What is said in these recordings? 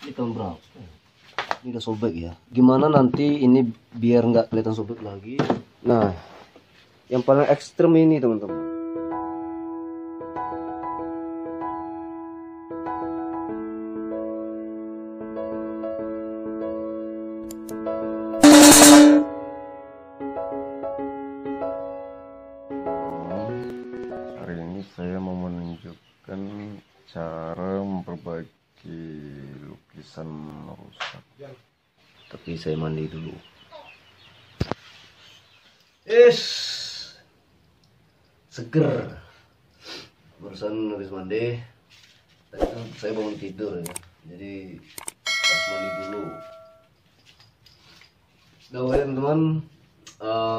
Ini tahun berapa? Ini udah sobek ya. Gimana nanti ini biar nggak kelihatan sobek lagi? Nah, yang paling ekstrem ini teman-teman. Hari ini saya mau menunjukkan cara memperbaiki lukisan rusak. Tapi saya mandi dulu. Seger. Barusan habis mandi. Tadi kan saya bangun tidur ya. Jadi harus mandi dulu. Nah, oke teman-teman,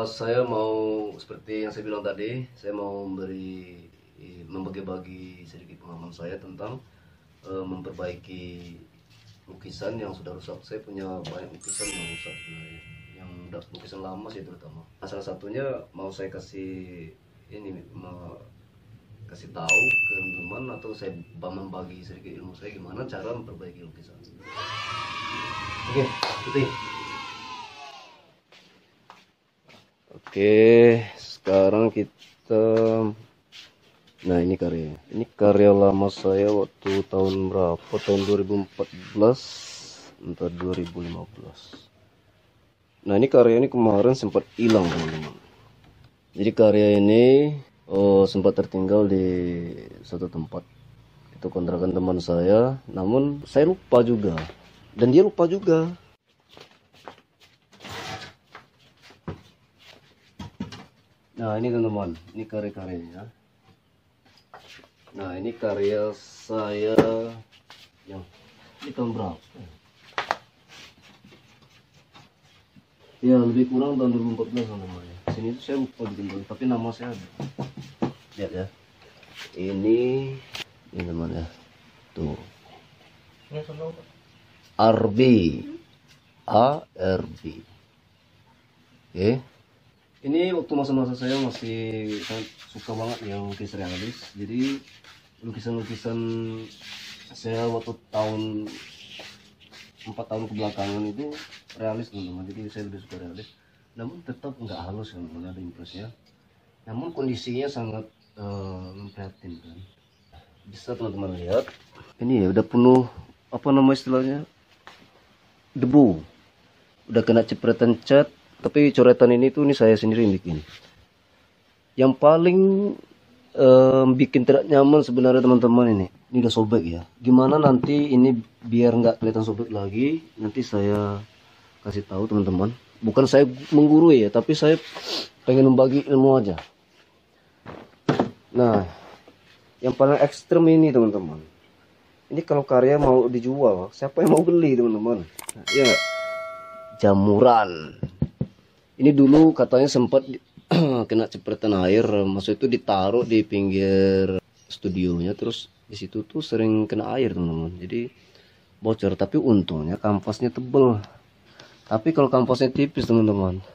saya mau seperti yang saya bilang tadi, saya mau membagi-bagi sedikit pengalaman saya tentang memperbaiki lukisan yang sudah rusak. Saya punya banyak lukisan yang rusak sebenarnya, yang udah lukisan lama sih terutama. Nah, salah satunya mau saya kasih kasih tahu ke teman-teman, atau saya membagi sedikit ilmu saya gimana cara memperbaiki lukisan. Oke, ikuti. Oke, sekarang kita, nah ini karya. Ini karya lama saya waktu tahun berapa? Tahun 2014 entah 2015. Nah, ini karya ini kemarin sempat hilang teman-teman. Jadi karya ini sempat tertinggal di satu tempat. Itu kontrakan teman saya, namun saya lupa juga. Dan dia lupa juga. Nah, ini teman-teman, ini karya-karyanya. Nah, ini karya saya yang ini tahun berapa? Ya, lebih kurang tahun 2014 teman-teman. Sini tuh saya lupa bikin dulu, tapi nama saya ada. Lihat ya. Ini teman ya. Tuh. RB. ARB. Oke. Ini waktu masa-masa saya masih sangat suka banget yang lukis realis. Jadi lukisan-lukisan saya waktu 4 tahun kebelakangan itu realis teman-teman. Jadi saya lebih suka realis. Namun tetap nggak halus kan, ada impresnya. Namun kondisinya sangat memprihatinkan. Bisa teman-teman lihat. Ini ya udah penuh apa nama istilahnya, debu. Udah kena cipratan cat. Tapi coretan ini tuh saya sendiri yang bikin. Yang paling bikin tidak nyaman sebenarnya teman-teman ini udah sobek ya. Gimana nanti ini biar nggak kelihatan sobek lagi? Nanti saya kasih tahu teman-teman. Bukan saya menggurui ya, tapi saya pengen membagi ilmu aja. Nah, yang paling ekstrem ini teman-teman. Ini kalau karya mau dijual, siapa yang mau beli teman-teman? Nah, ya, jamuran. Ini dulu katanya sempat kena cipratan air, maksud itu ditaruh di pinggir studionya, terus di situ tuh sering kena air teman-teman, jadi bocor. Tapi untungnya kampasnya tebel. Tapi kalau kampasnya tipis teman-teman,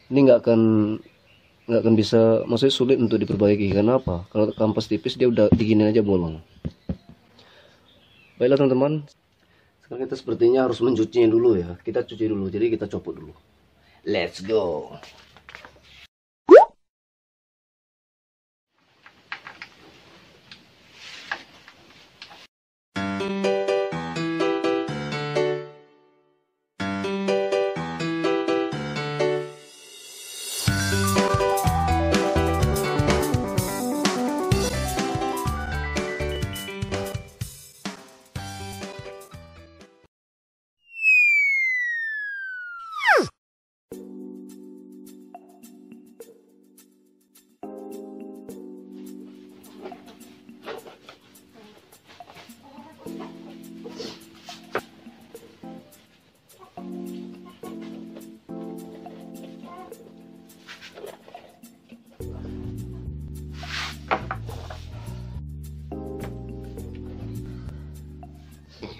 ini nggak akan bisa, maksudnya sulit untuk diperbaiki. Karena apa? Kalau kampas tipis dia udah diginin aja bolong. Baiklah teman-teman, sekarang kita sepertinya harus mencucinya dulu ya. Kita cuci dulu, jadi kita copot dulu. Let's go.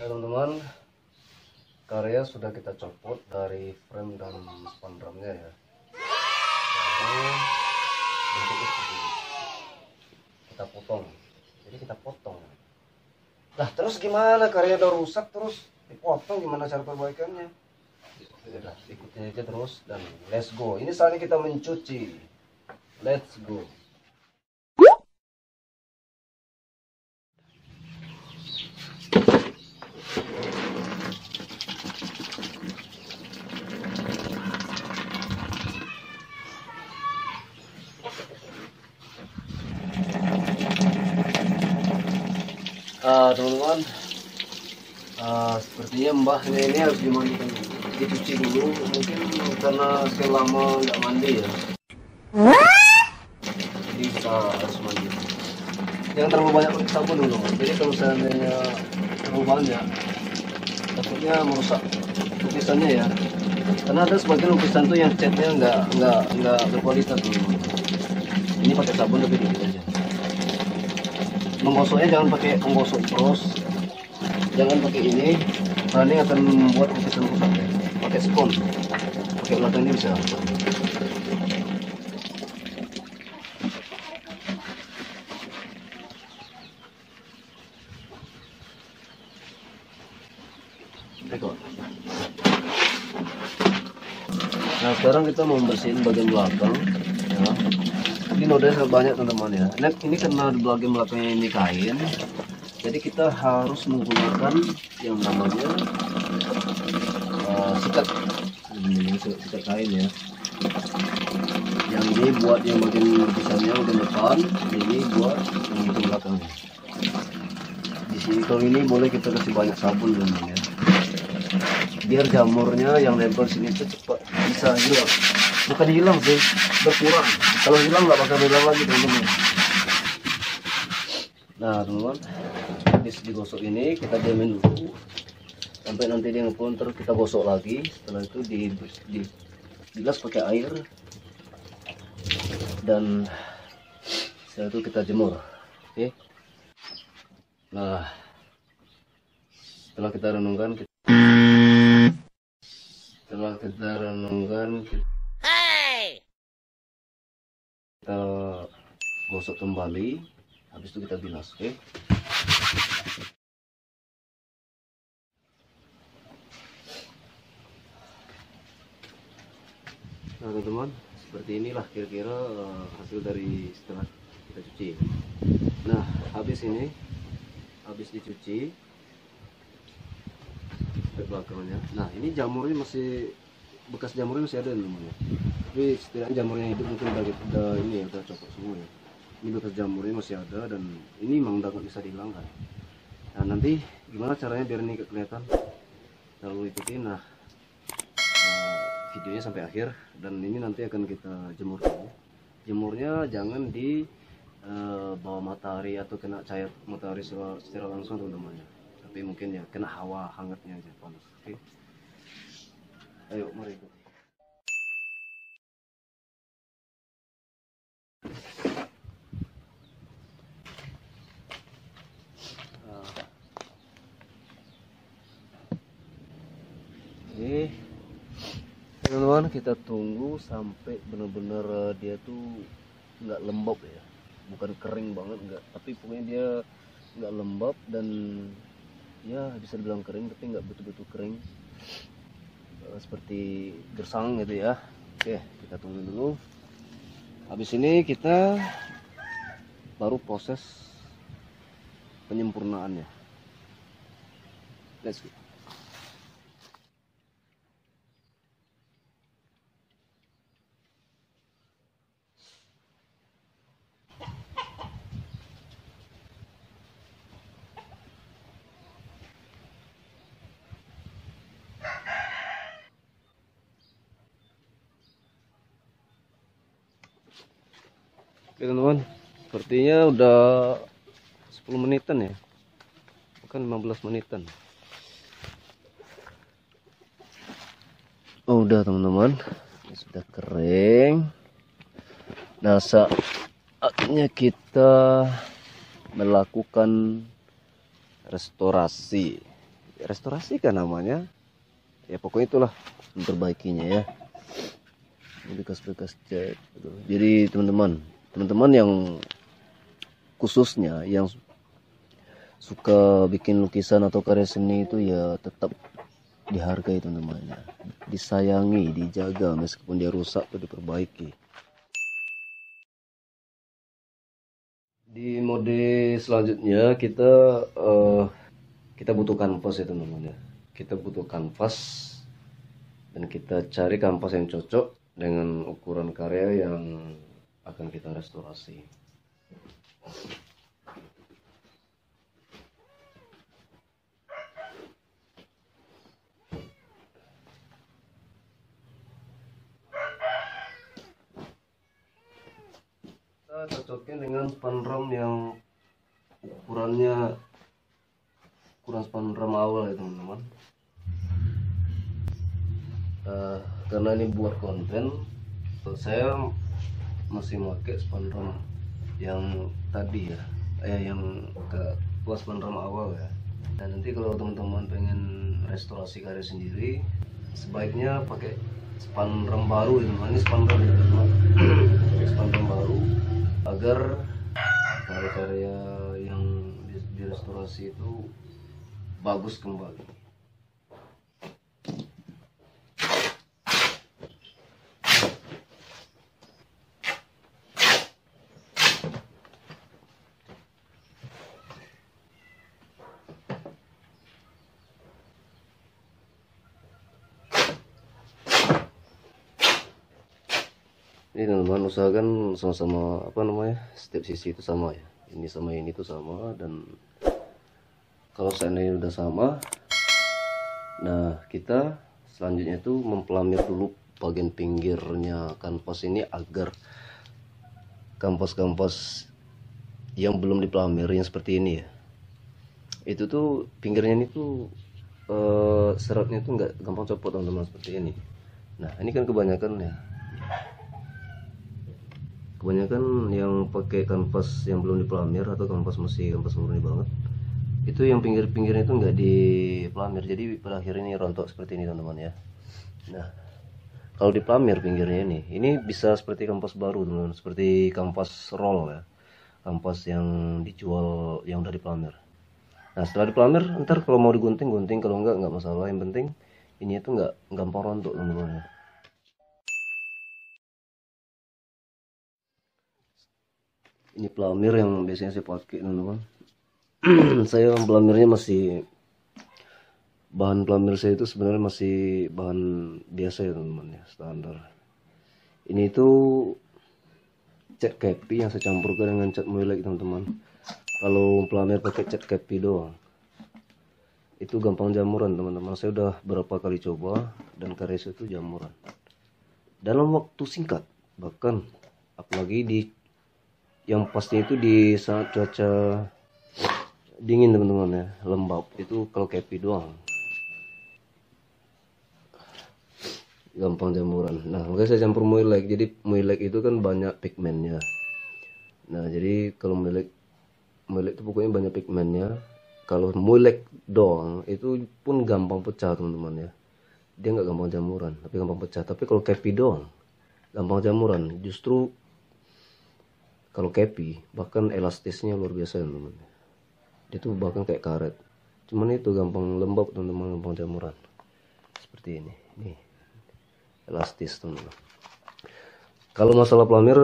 Teman-teman, karya sudah kita copot dari frame dan spandramnya ya. Sekarang bentuknya seperti ini. Kita potong. Jadi kita potong. Nah, terus gimana? Karya udah rusak terus dipotong. Gimana cara perbaikannya? Udah, ikutin aja terus dan let's go. Ini saatnya kita mencuci. Let's go. Teman-teman, sepertinya mbahnya ini harus dimandikan, dicuci dulu. Mungkin karena sekian lama nggak mandi ya, jadi kita harus mandi. Jangan terlalu banyak sabun dulu. Jadi kalau seandainya terlalu banyak, takutnya merusak lukisannya ya. Karena ada sebagian lukisan tuh yang catnya nggak berkualitas dulu. Ini pakai sabun lebih dikit aja. Menggosoknya jangan pakai penggosok bros, jangan pakai ini karena ini akan membuat lukisan rusak ya. Pakai spons, pakai belakang ini bisa. Rekod. Nah sekarang kita mau bersihin bagian belakang ya. Ini nodanya sangat banyak teman-teman ya. Nah, ini karena di bagian belakangnya ini kain, jadi kita harus menggunakan yang namanya sikat kain ya. Yang ini buat yang bagian lukisannya bagian depan, ini buat yang bagian belakangnya. Di sini kalau ini boleh kita kasih banyak sabun teman-teman ya. Biar jamurnya yang nempel sini itu cepat bisa hilang. Bukan hilang sih, berkurang. Kalau hilang nggak bakal hilang lagi teman-teman. Nah teman-teman, habis digosok ini kita diamin dulu sampai nanti dia ngepon, terus kita gosok lagi. Setelah itu dibilas pakai air dan setelah itu kita jemur. Oke. Nah setelah kita renungkan kita gosok kembali, habis itu kita bilas. Oke. Nah teman-teman, seperti inilah kira-kira hasil dari setelah kita cuci. Nah habis dicuci ke belakangnya. Nah ini jamurnya masih, bekas jamurnya masih ada teman-teman. Tapi setidaknya jamurnya hidup mungkin udah ini ya, udah copot semua ya. Ini bekas jamurnya masih ada dan ini memang udah nggak bisa dihilangkan. Nah nanti gimana caranya biar ini kelihatan, lalu ikutin videonya sampai akhir. Dan ini nanti akan kita jemur dulu. Jemurnya jangan di bawah matahari atau kena cahaya matahari secara langsung teman-teman ya. Tapi mungkin ya kena hawa hangatnya aja, panas. Oke. Ayo mari ikuti. Oke teman-teman, kita tunggu sampai benar-benar dia tuh nggak lembab ya, bukan kering banget nggak, tapi pokoknya dia nggak lembab dan ya bisa dibilang kering tapi nggak betul-betul kering, seperti gersang gitu ya. Oke kita tunggu dulu. Habis ini kita baru proses penyempurnaannya. Let's go. Oke teman-teman, sepertinya udah 10 menitan ya, bukan 15 menitan. Oh udah teman-teman, sudah kering. Nah saatnya kita melakukan restorasi kan namanya ya, pokoknya itulah memperbaikinya ya, bekas-bekas cat gitu. Jadi teman-teman yang khususnya yang suka bikin lukisan atau karya seni itu ya tetap dihargai teman-teman ya. Disayangi, dijaga, meskipun dia rusak tuh diperbaiki. Di mode selanjutnya kita butuh kanvas ya teman-teman ya. Kita butuh kanvas dan kita cari kanvas yang cocok dengan ukuran karya yang akan kita restorasi. Kita cocokin dengan spandrem yang ukuran spandrem awal ya teman-teman. Karena ini buat konten, saya masih pakai spandrem yang tadi ya, yang ke spandrem awal ya. Dan nanti kalau teman-teman pengen restorasi karya sendiri, sebaiknya pakai spandrem baru ya. Ini spandrem ya teman, spandrem baru agar karya-karya yang direstorasi itu bagus kembali. Ini teman-teman usahakan sama-sama setiap sisi itu sama ya, ini sama ini tuh sama. Dan kalau seandainya udah sama, nah kita selanjutnya itu mempelamir dulu bagian pinggirnya kanvas ini agar kanvas yang belum dipelamir yang seperti ini ya, itu tuh pinggirnya ini tuh seratnya tuh nggak gampang copot teman-teman, seperti ini. Nah ini kan kebanyakan yang pakai kanvas yang belum dipelamir atau kanvas murni banget, itu yang pinggir-pinggirnya itu nggak dipelamir, jadi pada akhirnya ini rontok seperti ini teman-teman ya. Nah kalau dipelamir pinggirnya ini bisa seperti kanvas baru teman-teman, seperti kanvas roll ya, kanvas yang dijual yang udah dipelamir. Nah setelah dipelamir ntar kalau mau digunting, kalau nggak masalah, yang penting ini itu nggak gampang rontok teman-teman ya. Ini pelamir yang biasanya saya pakai teman-teman. Saya pelamirnya bahan pelamir saya itu sebenarnya masih bahan biasa ya teman-teman ya, standar. Ini itu cat kepi yang saya campurkan dengan cat moilek teman-teman. Kalau pelamir pakai cat kepi doang itu gampang jamuran teman-teman. Saya udah berapa kali coba dan karya saya itu jamuran dalam waktu singkat, bahkan apalagi yang pasti itu di saat cuaca dingin teman-teman ya, lembab, itu kalau kepi doang gampang jamuran. Nah makanya saya campur moilek, jadi moilek itu kan banyak pigmennya. Nah jadi kalau moilek itu pokoknya banyak pigmennya. Kalau moilek doang itu pun gampang pecah teman-teman ya, dia nggak gampang jamuran tapi gampang pecah. Tapi kalau kepi doang gampang jamuran. Justru kalau kepi bahkan elastisnya luar biasa teman-teman, dia tuh bahkan kayak karet, cuman itu gampang lembab teman-teman, gampang jamuran seperti ini. Nih elastis teman-teman. Kalau masalah pelamir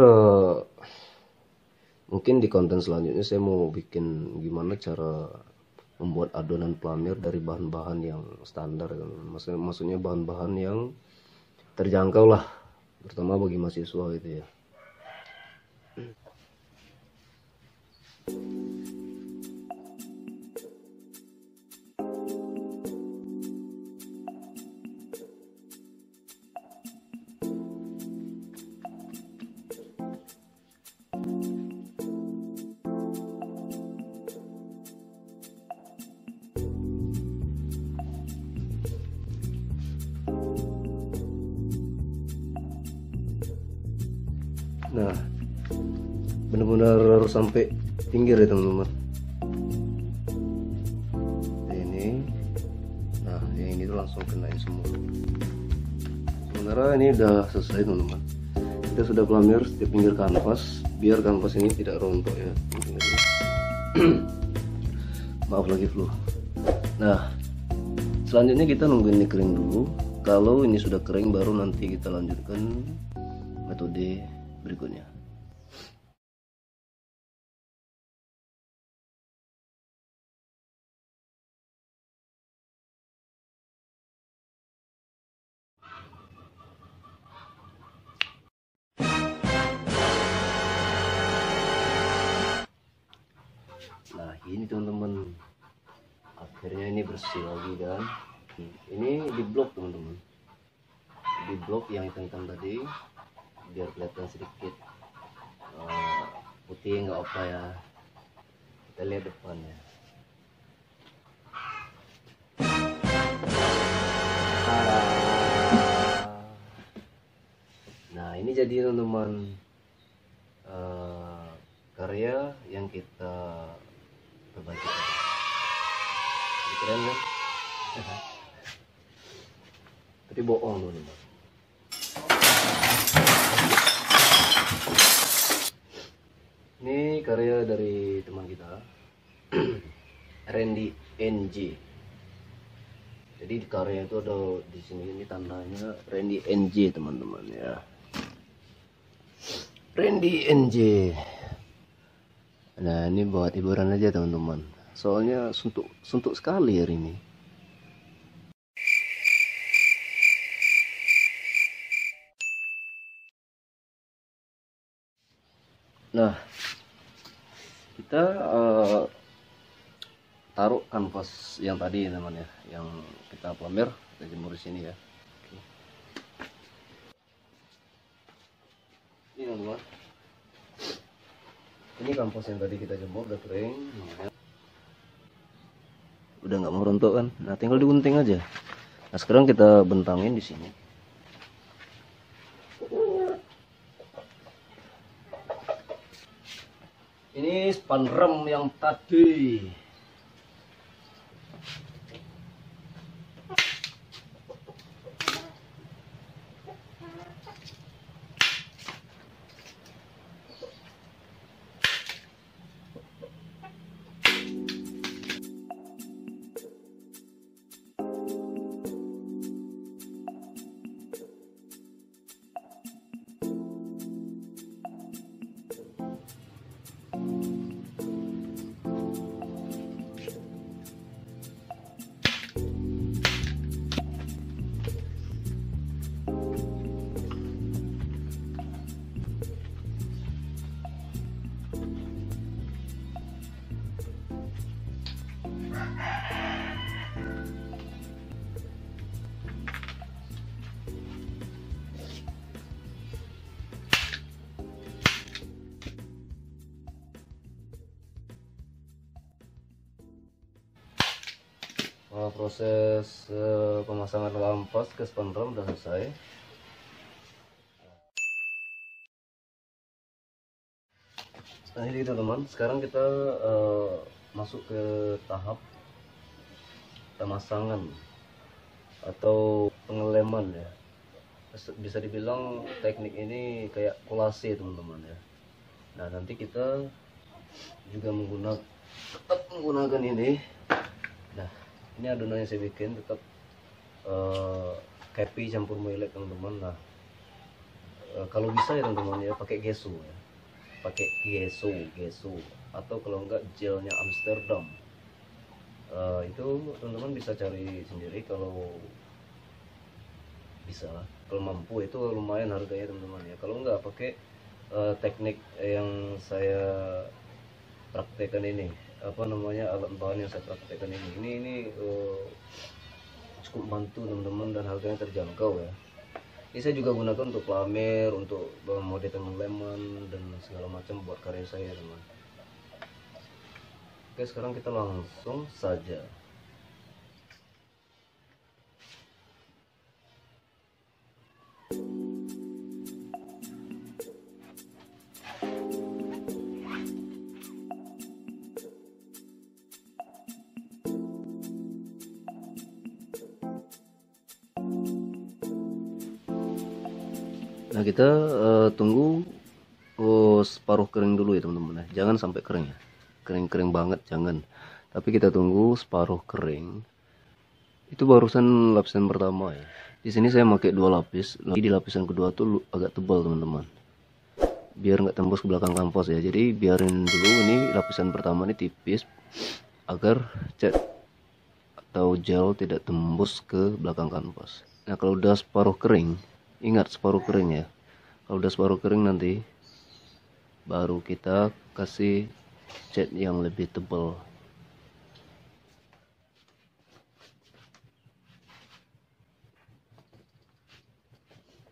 mungkin di konten selanjutnya saya mau bikin gimana cara membuat adonan pelamir dari bahan-bahan yang standar kan. Maksudnya bahan-bahan yang terjangkau lah, terutama bagi mahasiswa gitu ya. Nah benar-benar harus sampai pinggir ya teman-teman. Ini, nah yang ini tuh langsung kenain semua. Sementara ini udah selesai teman-teman. Kita sudah pelamir setiap pinggir kanvas biar kanvas ini tidak rontok ya. Maaf lagi flu. Nah, selanjutnya kita nungguin ini kering dulu. Kalau ini sudah kering baru nanti kita lanjutkan metode berikutnya. Nah ini teman-teman, akhirnya ini bersih lagi kan. Ini di blok teman-teman, di blok yang hitam-hitam tadi biar kelihatan sedikit putih, nggak apa ya. Kita lihat depannya. Nah ini jadi teman-teman karya yang kita perbaiki. Jadi keren kan? Tapi bohong teman-teman. Ini karya dari teman kita Randy NG. Jadi di karya itu ada di sini, ini tandanya Randy NG teman-teman ya. Randy NG. Nah ini buat hiburan aja teman-teman. Soalnya suntuk sekali hari ini. Nah kita taruh kanvas yang tadi teman ya, yang kita pamer, kita jemur di sini ya. Oke. Ini teman-teman, ini kanvas yang tadi kita jemur udah kering, udah nggak mau rontok kan. Nah tinggal digunting aja. Nah sekarang kita bentangin di sini. Ini span rem yang tadi. Proses pemasangan kanvas ke span rem udah selesai. Nah ini teman-teman, sekarang kita masuk ke tahap pemasangan atau pengeleman ya. Bisa dibilang teknik ini kayak kolase teman-teman ya. Nah nanti kita juga tetap menggunakan ini. Nah ini adonan yang saya bikin tetap kepi campur melek teman-teman. Nah kalau bisa ya teman-teman ya pakai gesso ya, pakai gesso atau kalau enggak gelnya Amsterdam. Itu teman-teman bisa cari sendiri kalau bisa, kalau mampu. Itu lumayan harganya teman-teman ya. Kalau enggak pakai teknik yang saya praktekkan ini, alat bahan yang saya praktekkan ini cukup bantu teman-teman dan harganya terjangkau ya. Ini saya juga gunakan untuk pamer, untuk mode lemon dan segala macam buat karya saya teman. Oke sekarang kita langsung saja. Nah kita tunggu separuh kering dulu ya teman-teman ya. Jangan sampai kering ya, kering-kering banget jangan, Tapi kita tunggu separuh kering. Itu barusan lapisan pertama ya. Di sini saya pakai 2 lapis. Lagi di lapisan kedua tuh agak tebal teman-teman. Biar nggak tembus ke belakang kanvas ya. Jadi biarin dulu ini lapisan pertama ini tipis agar cat atau gel tidak tembus ke belakang kanvas. Nah kalau udah separuh kering, ingat separuh kering ya. Kalau udah separuh kering nanti baru kita kasih cat yang lebih tebal.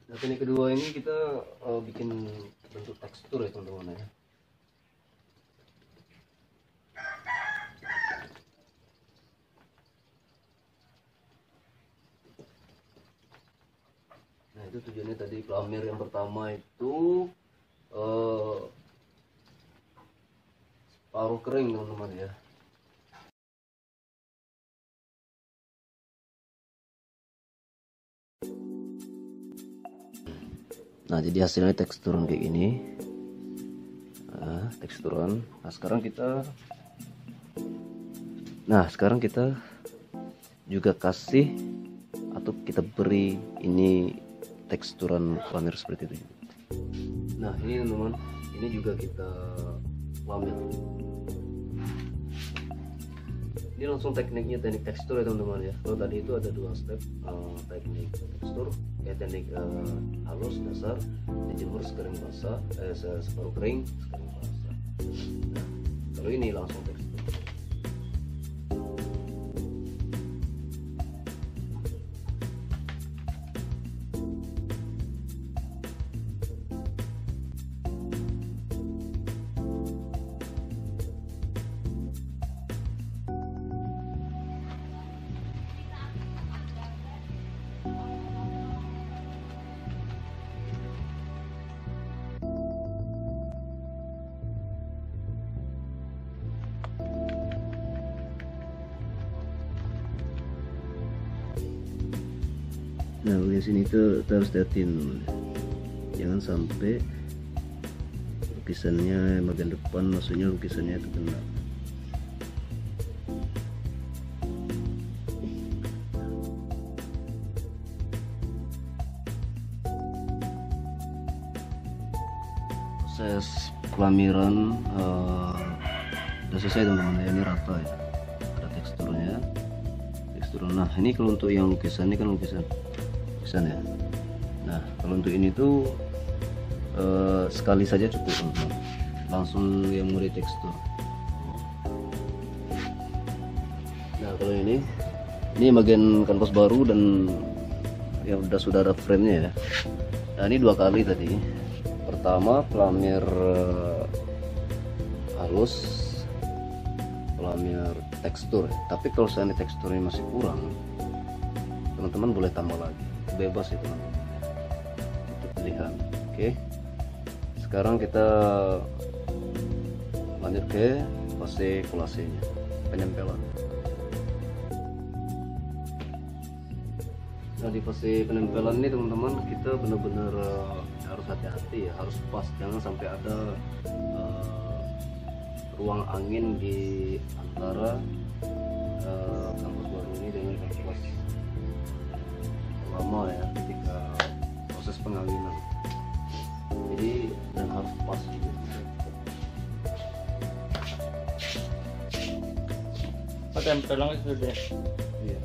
Nah teknik kedua ini kita bikin bentuk tekstur ya teman-teman ya. Nah itu tujuannya tadi pelamir yang pertama itu separuh kering teman-teman ya. Nah jadi hasilnya teksturan kayak gini. Nah, teksturan. Nah sekarang kita juga kasih atau kita beri ini teksturan pelamir seperti itu. Nah ini teman-teman, ini juga kita pelamir. Ini langsung teknik tekstur ya teman-teman ya. Kalau tadi itu ada 2 step, teknik tekstur ya, teknik halus dasar, dijemur sekering basah, separuh kering sekering basah. Nah kalau ini langsung tekstur. Nah bagian sini kita harus hati-hati, jangan sampai lukisannya bagian depan, maksudnya lukisannya itu kena. Proses pelamiran udah selesai teman-teman ya, ini rata ya, ada teksturnya. Nah ini kalau untuk yang lukisan ini kan lukisan ya. Nah kalau untuk ini tuh sekali saja cukup teman-teman, langsung yang mulai tekstur. Nah kalau ini bagian kanvas baru dan yang sudah ada framenya ya. Nah ini 2 kali tadi. Pertama pelamir halus, pelamir tekstur. Tapi kalau seandainya teksturnya masih kurang, teman-teman boleh tambah lagi, bebas itu teman-teman, itu pilihan. Oke, sekarang kita lanjut ke fase kolasenya, penempelan. Nah di fase penempelan ini teman-teman kita benar-benar harus hati-hati ya, harus pas, jangan sampai ada ruang angin di antara kanvas baru ini dengan kanvas lama ya ketika proses pengawinan. Jadi dan harus pas gitu. Tempelan sudah. Iya.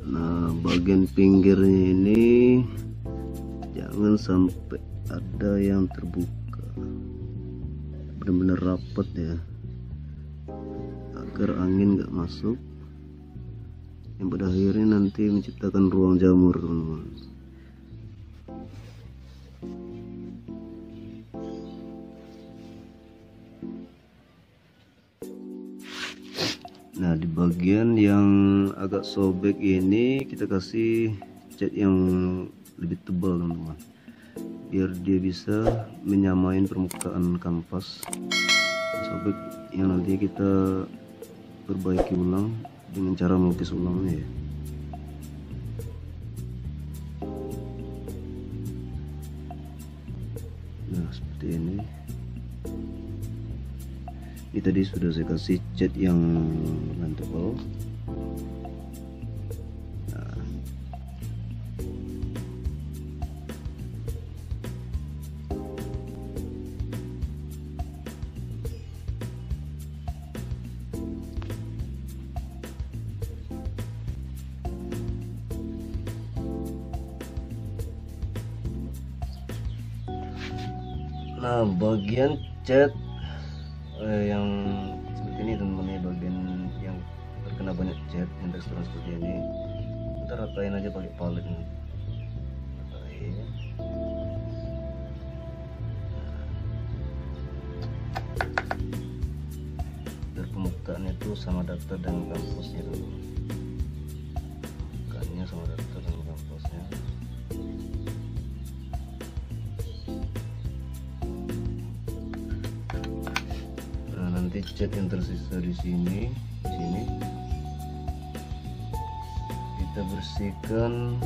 Nah bagian pinggirnya ini jangan sampai ada yang terbuka, benar-benar rapat ya, agar angin nggak masuk, yang pada akhirnya nanti menciptakan ruang jamur, teman-teman. Nah, di bagian yang agak sobek ini kita kasih cat yang lebih tebal, teman-teman, biar dia bisa menyamain permukaan kanvas sobek yang nanti kita perbaiki ulang dengan cara melukis ulangnya ya. Nah, seperti ini. Ini tadi sudah saya kasih cat yang tebal. Nah, bagian cat yang seperti ini, teman-teman, ya, bagian yang terkena banyak cat yang tekstur seperti ini, kita ratain aja pakai palet nih. Ratain. Biar permukaannya itu sama data dengan kampusnya, teman-teman. Permukaannya sama data dengan kampusnya. Nanti cat yang tersisa di sini kita bersihkan,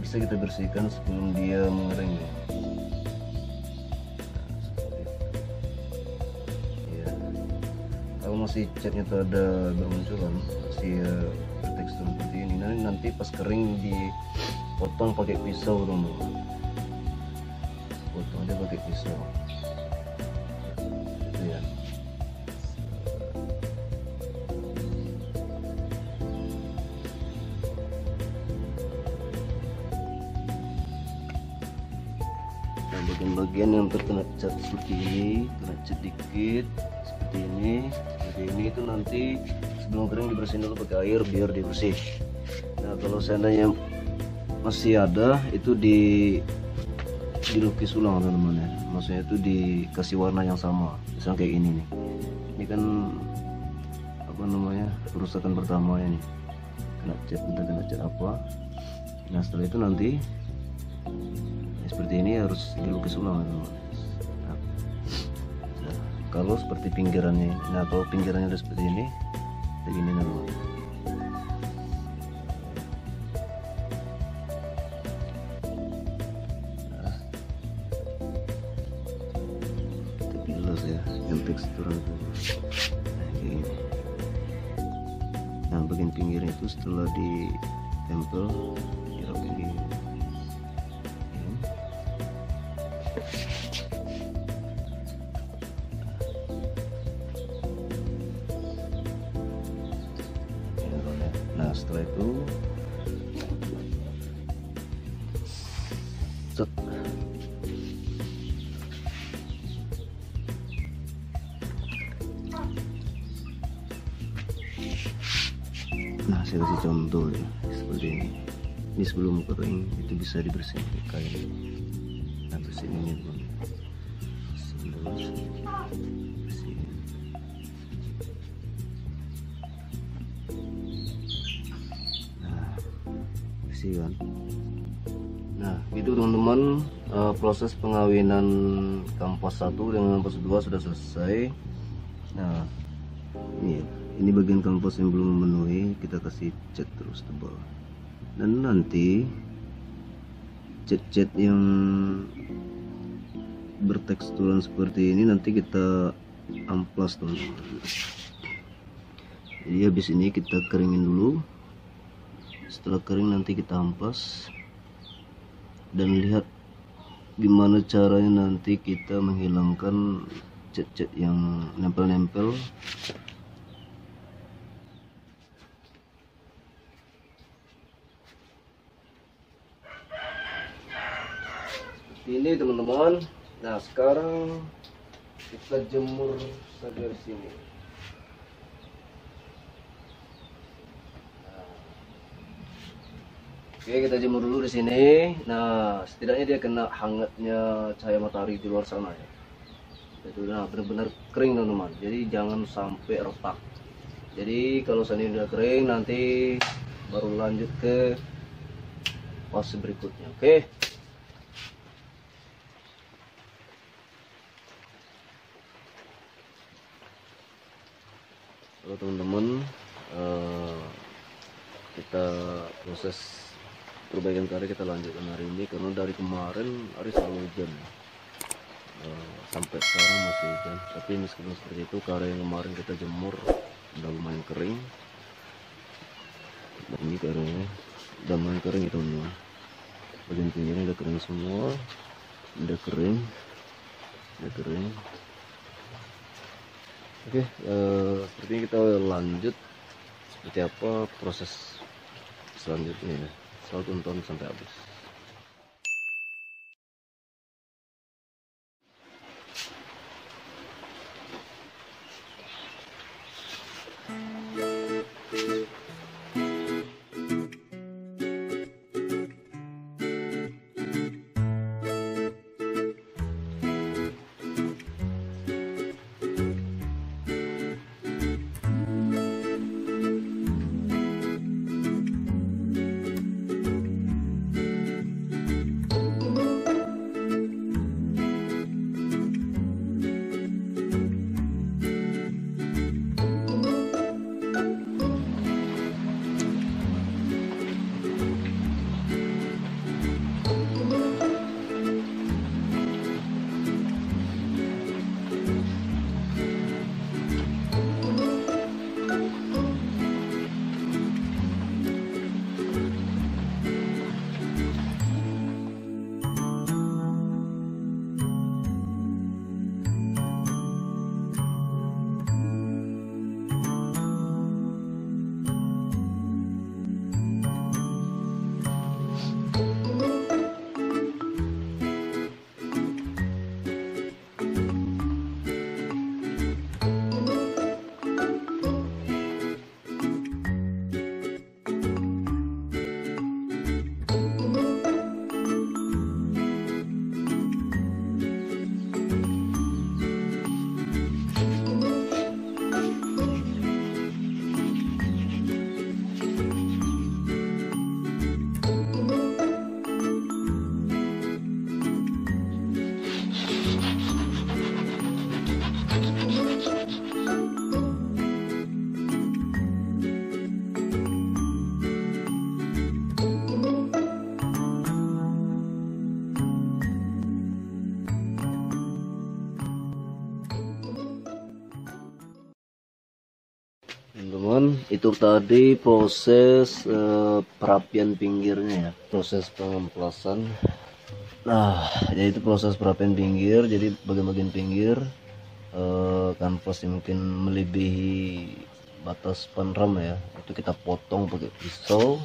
bisa kita bersihkan sebelum dia mengering ya. Nah, seperti itu. Ya, kalau masih catnya itu ada bermunculan, masih bertekstur seperti ini, nanti pas kering dipotong pakai pisau, teman-teman. Potong aja pakai pisau. Ya. Nah, bagian-bagian yang terkena cat seperti ini, kena cat dikit seperti ini itu nanti sebelum kering dibersihin dulu pakai air biar dia bersih. Nah, kalau seandainya masih ada, itu dilukis ulang, teman-teman ya. Maksudnya itu dikasih warna yang sama, misalnya kayak ini nih. Ini kan apa namanya, kerusakan pertama ya nih, kena cat, entah kena cat apa. Nah, setelah itu nanti ya, seperti ini harus dilukis ulang, teman-teman. Nah, kalau seperti pinggirannya, nah kalau pinggirannya udah seperti ini, kayak gini, teman-teman. Ya, yang tekstur itu nah, kayak gini. Nah, bagian pinggirnya itu setelah ditempel ya kayak gini. Nah, setelah itu set. Nah, saya kasih contoh ya, seperti ini. Ini sebelum kering itu bisa dibersihin pakai kain. Nah, bersihin ini dulu. Bersihin. Nah, bersihkan. Nah, itu teman-teman, proses pengawinan kampas 1 dengan kampas 2 sudah selesai. Nah, ini bagian kanvas yang belum memenuhi, kita kasih cat terus tebal. Dan nanti cat-cat yang berteksturan seperti ini nanti kita amplas, teman-teman. Jadi habis ini kita keringin dulu. Setelah kering nanti kita amplas dan lihat gimana caranya nanti kita menghilangkan cat-cat yang nempel-nempel. Ini teman-teman. Nah sekarang kita jemur saja di sini. Oke, kita jemur dulu di sini. Nah, setidaknya dia kena hangatnya cahaya matahari di luar sana ya. Itu nah benar-benar kering teman-teman. Jadi jangan sampai retak. Jadi kalau seandainya udah kering, nanti baru lanjut ke fase berikutnya. Oke. Halo teman-teman, kita proses perbaikan karya kita lanjutkan hari ini karena dari kemarin hari selalu hujan. Sampai sekarang masih hujan, tapi meskipun seperti itu karya yang kemarin kita jemur udah lumayan kering. Dan ini karyanya udah lumayan kering itu teman-teman. Bagian pinggirnya udah kering semua, udah kering. Oke, seperti ini kita lanjut seperti apa proses selanjutnya ya. Selalu tonton sampai habis. Teman-teman, itu tadi proses perapian pinggirnya ya, proses pengemplasan. Nah, jadi itu proses perapian pinggir. Jadi bagian-bagian pinggir kanvas yang mungkin melebihi batas panram ya, itu kita potong pakai pisau,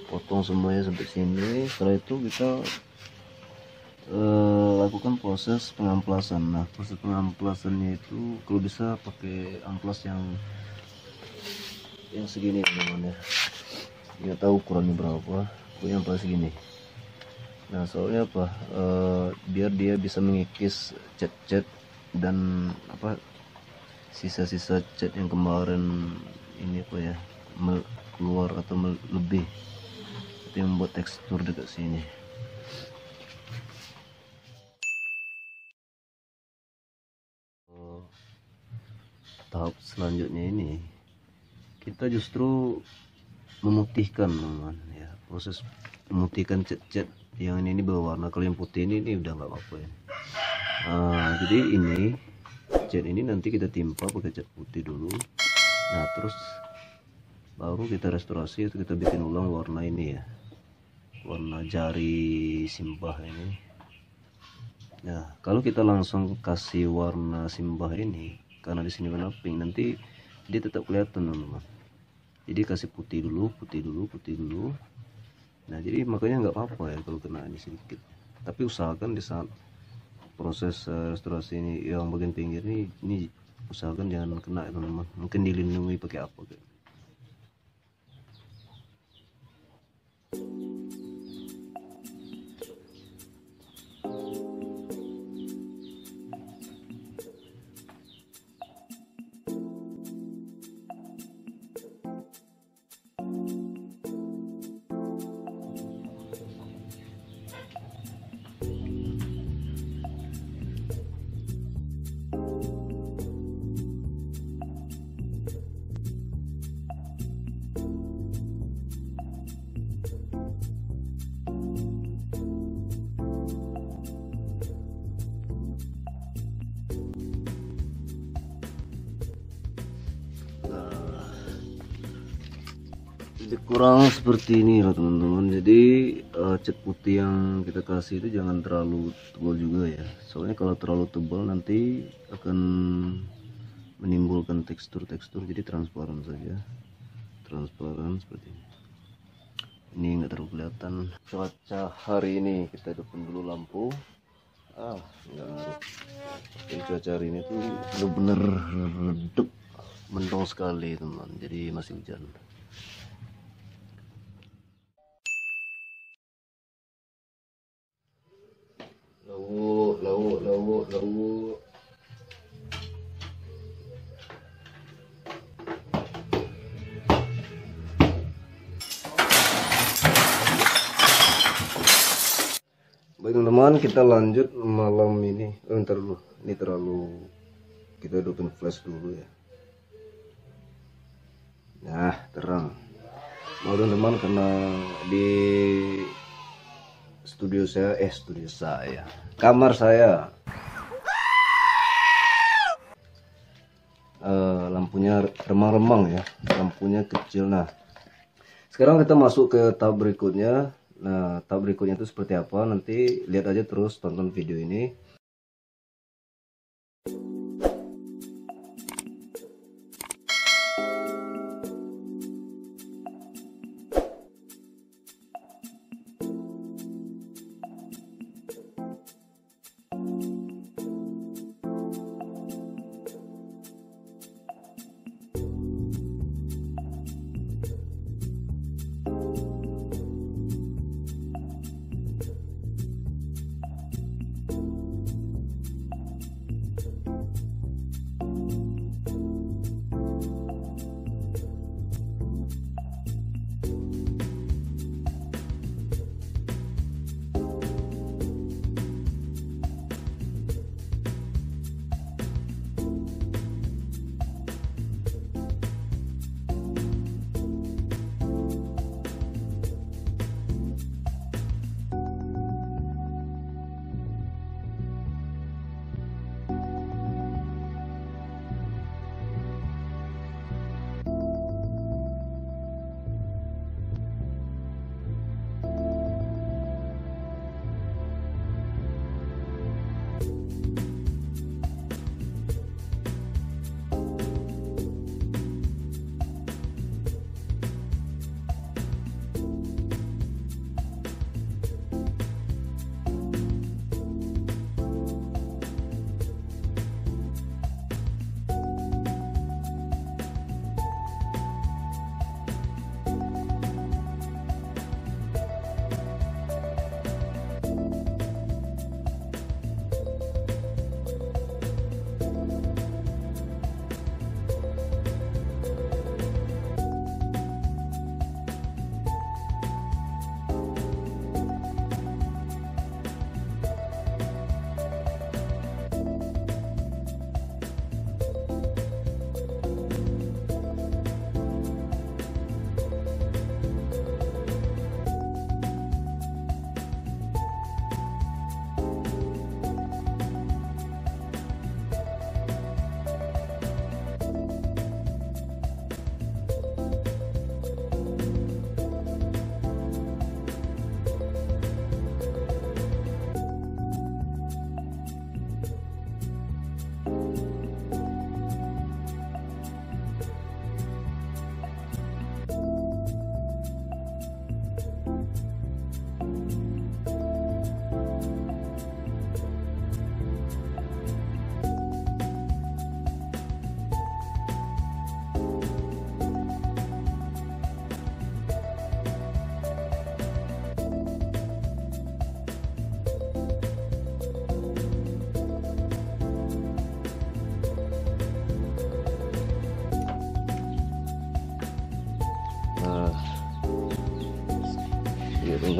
potong semuanya sampai sini. Setelah itu kita lakukan proses pengamplasan. Nah, proses pengamplasannya itu kalau bisa pakai amplas yang segini teman-teman ya, nggak tahu ukurannya berapa, pokoknya amplas segini. Nah soalnya apa, biar dia bisa mengikis cat-cat dan apa sisa-sisa cat yang kemarin ini apa ya keluar atau lebih, itu yang membuat tekstur dekat sini. Tahap selanjutnya ini kita justru memutihkan teman-teman ya, proses memutihkan cat-cat yang ini berwarna. Kalau yang putih ini udah nggak apa-apa ya. Jadi ini cat ini nanti kita timpa pakai cat putih dulu. Nah terus baru kita restorasi, itu kita bikin ulang warna ini ya, warna jari simbah ini. Nah kalau kita langsung kasih warna simbah ini, karena di sini warna pink, nanti dia tetap kelihatan teman-teman. Jadi kasih putih dulu. Nah jadi makanya nggak apa-apa ya kalau kena ini sedikit. Tapi usahakan di saat proses restorasi ini yang bagian pinggir ini usahakan jangan kena ya teman-teman, mungkin dilindungi pakai apa gitu. Jadi kurang seperti ini loh teman-teman. Jadi cat putih yang kita kasih itu jangan terlalu tebal juga ya, soalnya kalau terlalu tebal nanti akan menimbulkan tekstur-tekstur. Jadi transparan saja, transparan seperti ini nggak terlalu kelihatan. Cuaca hari ini kita hidupin dulu lampu. Nggak ngaruh. Jadi cuaca hari ini tuh bener-bener redup, mendung sekali teman, jadi masih hujan. Lauk. Baik teman-teman, kita lanjut malam ini. Bentar dulu, ini terlalu, kita hidupin flash dulu ya. Nah, terang. Mau teman-teman, karena di studio saya, kamar saya, lampunya remang-remang ya, lampunya kecil. Nah, sekarang kita masuk ke tahap berikutnya. Nah, tahap berikutnya itu seperti apa, nanti lihat aja terus, tonton video ini.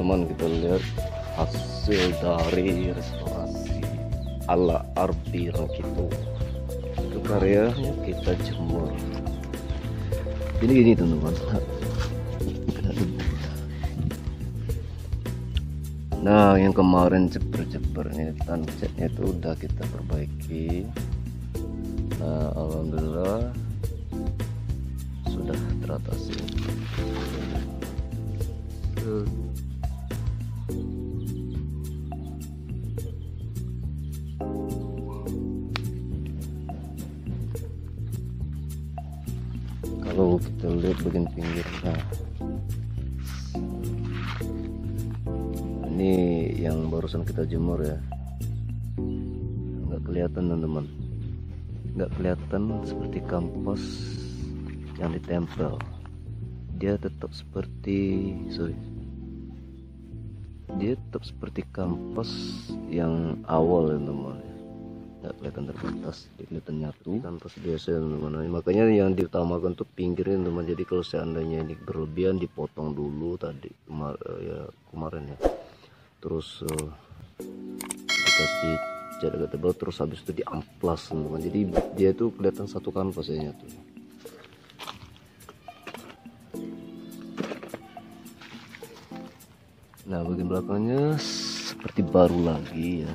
teman-teman, kita lihat hasil dari restorasi ala Arbi Rangkito. Itu karyanya kita jemur. Jadi gini teman-teman. Nah, yang kemarin ceper-cepernya tancapnya itu udah kita perbaiki. Nah, alhamdulillah sudah teratasi. Kalau kita lihat bagian pinggir, nah ini yang barusan kita jemur ya, nggak kelihatan teman-teman, nggak kelihatan seperti kampas yang ditempel. Dia tetap seperti kampas yang awal ya teman-teman, nggak kelihatan terbatas, kelihatan nyatu kampas biasa teman-teman. Makanya yang diutamakan tuh pinggirnya teman. Jadi kalau seandainya ini berlebihan dipotong dulu tadi kemarin ya, terus dikasih cat agak tebal, terus habis itu diamplas teman. Jadi dia tuh kelihatan satu kanvas ya tuh. Nah, bagian belakangnya seperti baru lagi ya.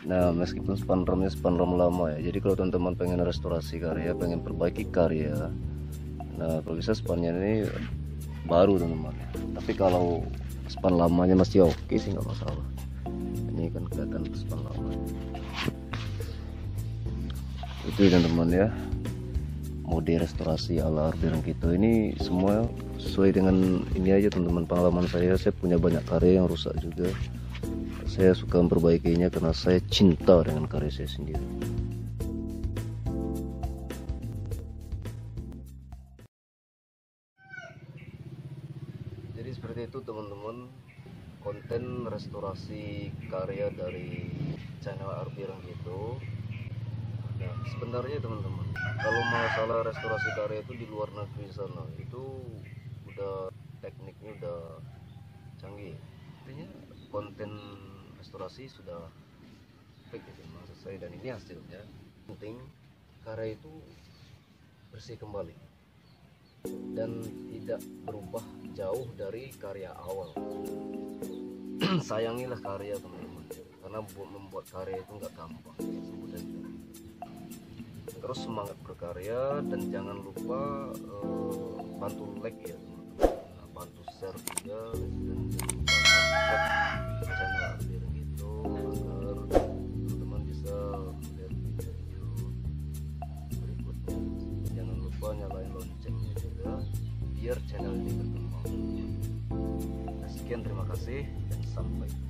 Nah, meskipun span ram lama ya. Jadi kalau teman-teman pengen restorasi karya, pengen perbaiki karya, nah kalau bisa spannya ini baru teman-teman. Tapi kalau span lamanya masih oke sih, nggak masalah. Ini kan kelihatan span lama. Itu ya teman-teman ya, mode restorasi ala Arbi Rangkito ini semua sesuai dengan ini aja teman-teman. Pengalaman saya punya banyak karya yang rusak juga. Saya suka memperbaikinya karena saya cinta dengan karya saya sendiri. Jadi seperti itu teman-teman, konten restorasi karya dari channel Arbi Rangkito. Nah, sebenarnya teman-teman, kalau masalah restorasi karya itu di luar negeri sana itu udah tekniknya udah canggih. Artinya konten restorasi sudah baik gitu maksud saya, dan ini hasilnya. Penting karya itu bersih kembali dan tidak berubah jauh dari karya awal. Sayangilah karya teman-teman, karena membuat karya itu nggak gampang, semudah itu. Terus semangat berkarya dan jangan lupa bantu like ya teman-teman, bantu share juga, dan jangan lupa subscribe channel Arbi Rangkito agar teman-teman bisa melihat video berikutnya. Jangan lupa nyalain loncengnya juga biar channel ini berkembang. Sekian, terima kasih dan sampai jumpa.